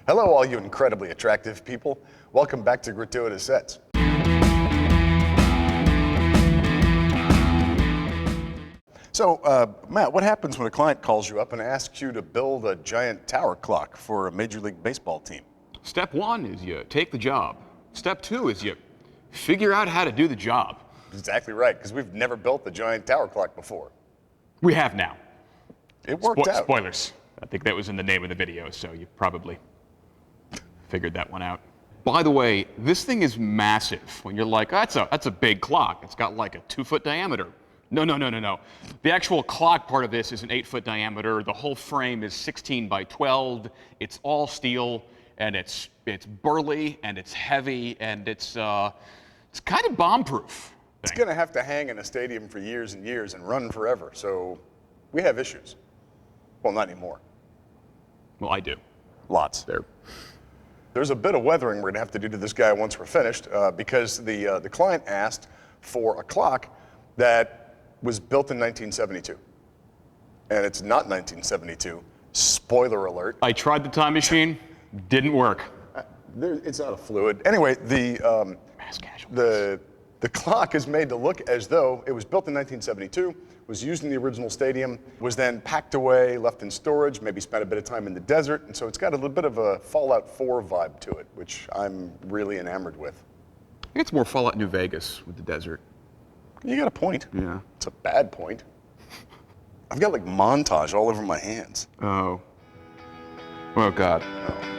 Hello, all you incredibly attractive people. Welcome back to Gratuitous Sets. So, Matt, what happens when a client calls you up and asks you to build a giant tower clock for a Major League Baseball team? Step one is you take the job. Step two is you figure out how to do the job. Exactly right, because we've never built a giant tower clock before. We have now. It worked out. Spoilers. I think that was in the name of the video, so you probably figured that one out. By the way, this thing is massive. When you're like, oh, that's a big clock. It's got like a 2-foot diameter. No. The actual clock part of this is an 8-foot diameter. The whole frame is 16 by 12. It's all steel, and it's burly, and it's heavy, and it's kind of bomb-proof. It's going to have to hang in a stadium for years and years and run forever, so we have issues. Well, not anymore. Well, I do. Lots. There's a bit of weathering we're going to have to do to this guy once we're finished, because the client asked for a clock that was built in 1972. And it's not 1972. Spoiler alert. I tried the time machine. Didn't work. It's not a fluid. Anyway, the clock is made to look as though it was built in 1972, was used in the original stadium, was then packed away, left in storage, maybe spent a bit of time in the desert, and so it's got a little bit of a Fallout 4 vibe to it, which I'm really enamored with. I think it's more Fallout New Vegas with the desert. You got a point. Yeah. It's a bad point. I've got like montage all over my hands. Oh. Oh, God. Oh.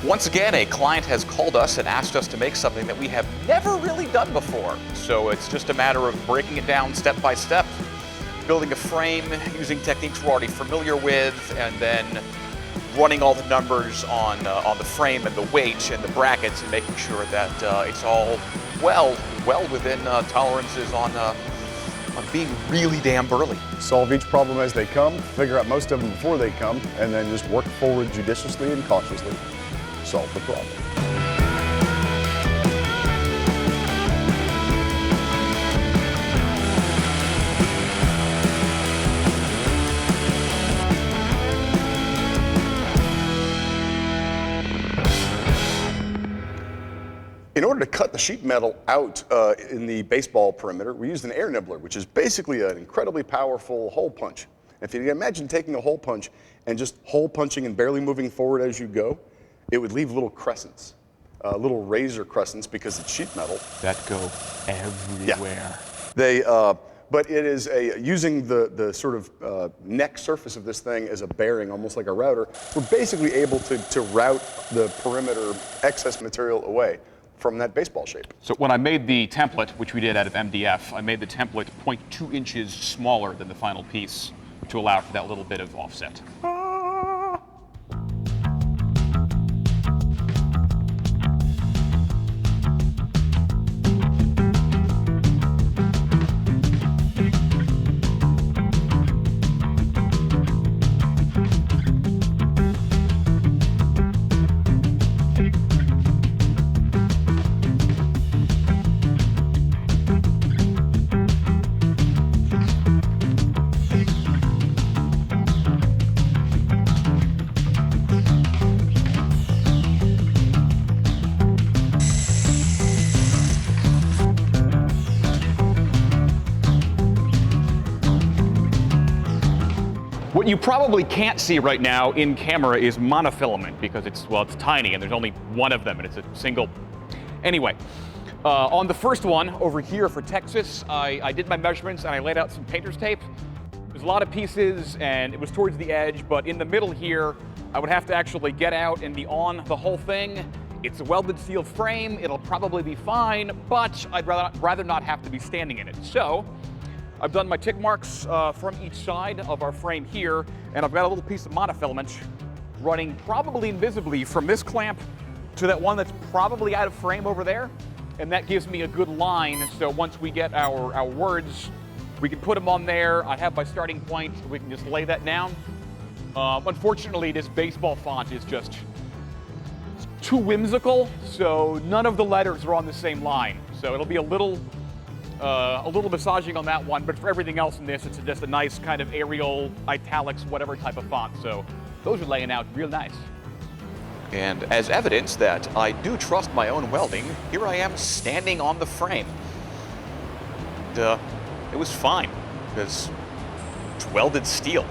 Once again, a client has called us and asked us to make something that we have never really done before. So it's just a matter of breaking it down step by step, building a frame using techniques we're already familiar with, and then running all the numbers on the frame and the weight and the brackets and making sure that it's all well within tolerances on being really damn burly. Solve each problem as they come, figure out most of them before they come, and then just work forward judiciously and cautiously. Solve the problem. In order to cut the sheet metal out in the baseball perimeter, we used an air nibbler, which is basically an incredibly powerful hole punch. If you can imagine taking a hole punch and just hole punching and barely moving forward as you go, it would leave little crescents, little razor crescents, because it's sheet metal. That go everywhere. Yeah. But it is using the sort of neck surface of this thing as a bearing, almost like a router. We're basically able to route the perimeter excess material away from that baseball shape. So when I made the template, which we did out of MDF, I made the template 0.2 inches smaller than the final piece to allow for that little bit of offset. What you probably can't see right now in camera is monofilament because it's tiny and there's only one of them and it's a single. Anyway, on the first one over here for Texas, I did my measurements and I laid out some painter's tape. There's a lot of pieces, and it was towards the edge, but in the middle here, I would have to actually get out and be on the whole thing. It's a welded steel frame. It'll probably be fine, but I'd rather not have to be standing in it. So I've done my tick marks from each side of our frame here, and I've got a little piece of monofilament running probably invisibly from this clamp to that one that's probably out of frame over there. And that gives me a good line, so once we get our words, we can put them on there. I have my starting point. We can just lay that down. Unfortunately, this baseball font is just too whimsical, so none of the letters are on the same line. So it'll be a little massaging on that one, but for everything else in this, it's just a nice kind of Arial, italics, whatever type of font. So those are laying out real nice. And as evidence that I do trust my own welding, here I am standing on the frame. It was fine, because it's welded steel.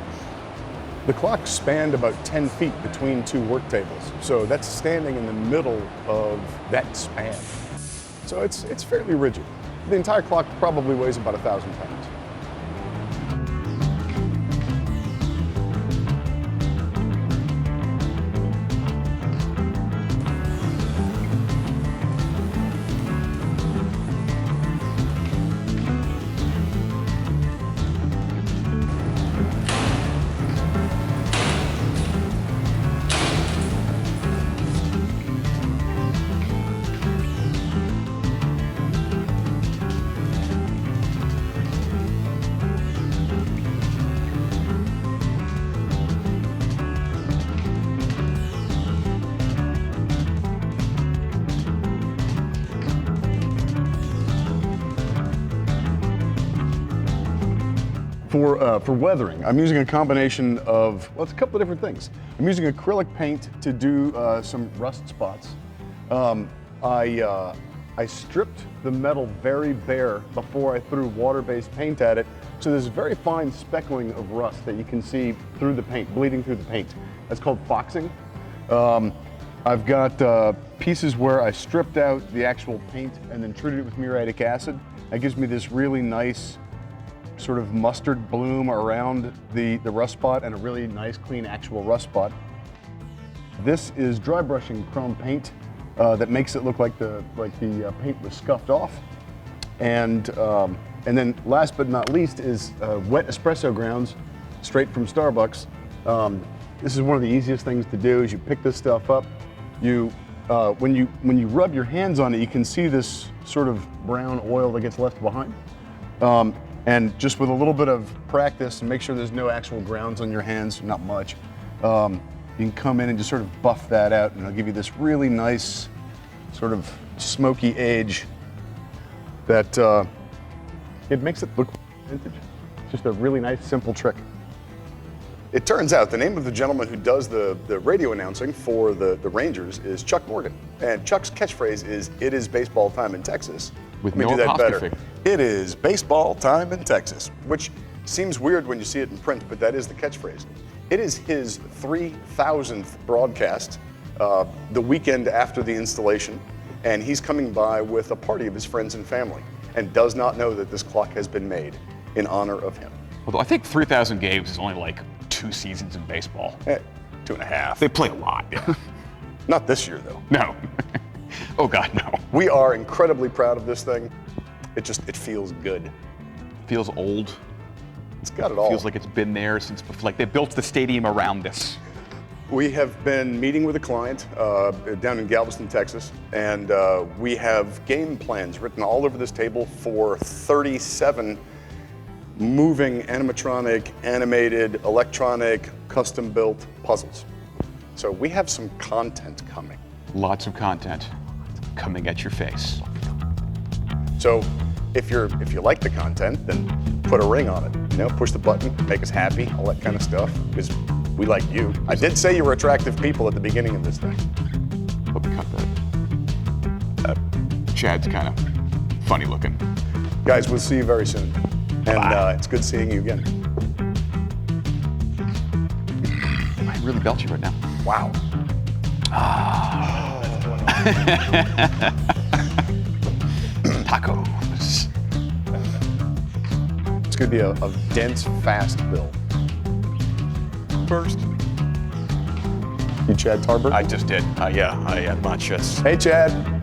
The clock spanned about 10 feet between two work tables, so that's standing in the middle of that span. So it's fairly rigid. The entire clock probably weighs about 1,000 pounds. For weathering, I'm using a combination of, well, it's a couple of different things. I'm using acrylic paint to do some rust spots. I stripped the metal very bare before I threw water-based paint at it, so there's very fine speckling of rust that you can see through the paint, bleeding through the paint. That's called foxing. I've got pieces where I stripped out the actual paint and then treated it with muriatic acid. That gives me this really nice sort of mustard bloom around the rust spot and a really nice clean actual rust spot. This is dry brushing chrome paint that makes it look like the paint was scuffed off. And then last but not least is wet espresso grounds straight from Starbucks. This is one of the easiest things to do is you pick this stuff up. When you rub your hands on it, you can see this sort of brown oil that gets left behind. And just with a little bit of practice and make sure there's no actual grounds on your hands, not much, you can come in and just sort of buff that out and it'll give you this really nice sort of smoky edge that it makes it look vintage. It's just a really nice, simple trick. It turns out the name of the gentleman who does the radio announcing for the Rangers is Chuck Morgan. And Chuck's catchphrase is, "It is baseball time in Texas." With Let me no do that apostrophe. better. It is baseball time in Texas, which seems weird when you see it in print, but that is the catchphrase. It is his 3,000th broadcast the weekend after the installation, and he's coming by with a party of his friends and family and does not know that this clock has been made in honor of him. Although I think 3,000 games is only like 2 seasons in baseball. 2.5. They play a lot. Yeah. Not this year, though. No. Oh God, no. We are incredibly proud of this thing. It feels good. Feels old. It's got it all. Feels like it's been there since before. Like they built the stadium around this. We have been meeting with a client down in Galveston, Texas, and we have game plans written all over this table for 37 moving animatronic, animated, electronic, custom-built puzzles. So we have some content coming. Lots of content coming at your face. So if you like the content, then put a ring on it. You know, push the button, make us happy, all that kind of stuff, because we like you. I did say you were attractive people at the beginning of this thing. Hope you cut that. Chad's kind of funny looking. Guys, we'll see you very soon. And it's good seeing you again. I'm really belchy right now. Wow. Tacos. It's going to be a dense, fast build. First. You Chad Tarber? I just did. Yeah, I'm not just. Hey, Chad.